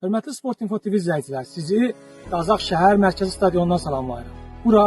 Hörmətli Sport Info TV izləyicilər, sizi Qazax şəhər mərkəzi stadionundan salamlayırıq. Bura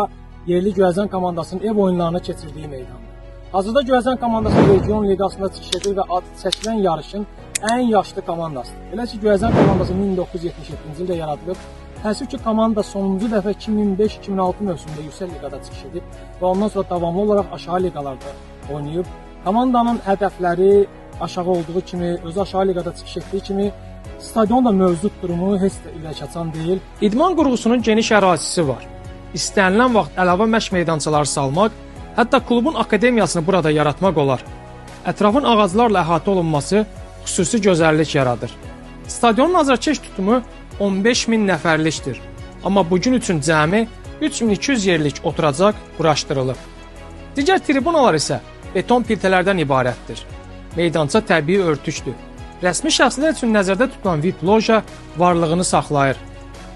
yerli Göyəzən komandasının ev oyunlarını keçirdiyi meydandır. Hazırda Göyəzən komandası Region Liqasında çıxış edir və adı çəkilən yarışın ən yaşlı komandasıdır. Belə ki, Göyəzən komandası 1977-ci ildə yaradılıb. Təəssüf ki, komanda sonuncu dəfə 2005-2006 mövsümündə Yüksək Liqada çıxış edib və ondan sonra davamlı olaraq aşağı liqalarda oynayıb. Komandanın hədəfləri aşağı olduğu kimi, özü aşağı liqada çıxış etdiyi kimi stadionda mövcud durumu heç də ürək açan deyil. İdman qurğusunun geniş ərazisi var. İstənilən vaxt əlavə məşq meydançaları salmaq, hətta klubun akademiyasını burada yaratmaq olar. Ətrafın ağaclarla əhatə olunması xüsusi gözəllik yaradır. Stadionun azarkeş tutumu 15.000 nəfərlikdir. Amma bugün üçün cəmi 3200 yerlik oturacaq quraşdırılıb. Digər tribunalar isə beton piltələrdən ibarətdir. Meydança təbii örtüşdür. Rəsmi şəxslər üçün nəzərdə tutulan VIP loja varlığını saxlayır.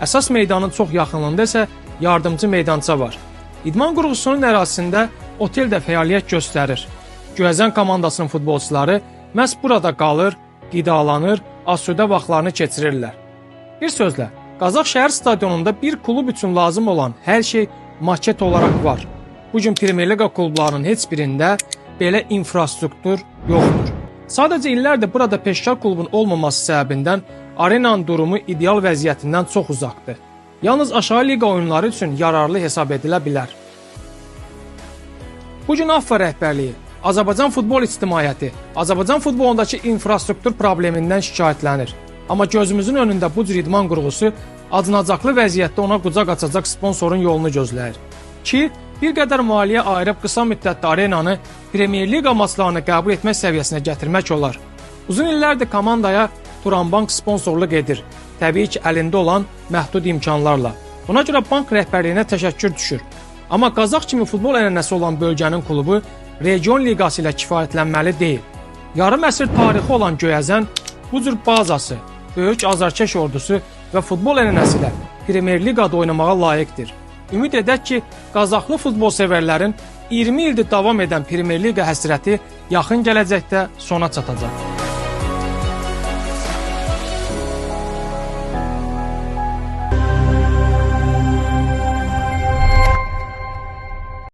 Əsas meydanın çox yaxınlığında isə yardımcı meydança var. İdman qurğusunun ərazisində otel də fəaliyyət göstərir. Göyəzən komandasının futbolçuları məhz burada qalır, qidalanır, asudə vaxtlarını keçirirlər. Bir sözlə, Qazax şəhər stadionunda bir klub üçün lazım olan hər şey maket olaraq var. Bugün Premyer Liqa klublarının heç birində belə infrastruktur yoxdur. Sadəcə illərdir burada peşkar klubun olmaması səbəbindən arenanın durumu ideal vəziyyətindən çox uzaqdır. Yalnız aşağı liqa oyunları üçün yararlı hesab edilə bilər. Bugün AFFA rəhbərliyi, Azərbaycan futbol ictimaiyyəti, Azərbaycan futbolundakı infrastruktur problemindən şikayətlənir. Amma gözümüzün önündə bu cür idman qurğusu acınacaqlı vəziyyətdə ona qucaq açacaq sponsorun yolunu gözləyir. Ki, bir qədər maliyyə ayırıb qısa müddətdə arenanı Premyer Liqa maçlarını qəbul etmək səviyyəsinə gətirmək olar. Uzun illərdir komandaya Turanbank sponsorluq edir. Təbii ki, əlində olan məhdud imkanlarla. Buna görə bank rəhbərliyinə təşəkkür düşür. Amma Qazax kimi futbol ənənəsi olan bölgənin klubu Region Liqası ilə kifayətlənməli deyil. Yarım əsr tarixi olan Göyəzən bu cür bazası, böyük azarkeş ordusu və futbol ənənəsi ilə Premyer Liqada oynamağa layiqdir. Ümid edək ki, Qazaxlı futbol sevərlərin 20 ildir davam edən Premyer Liqa həsrəti yaxın gələcəkdə sona çatacaq.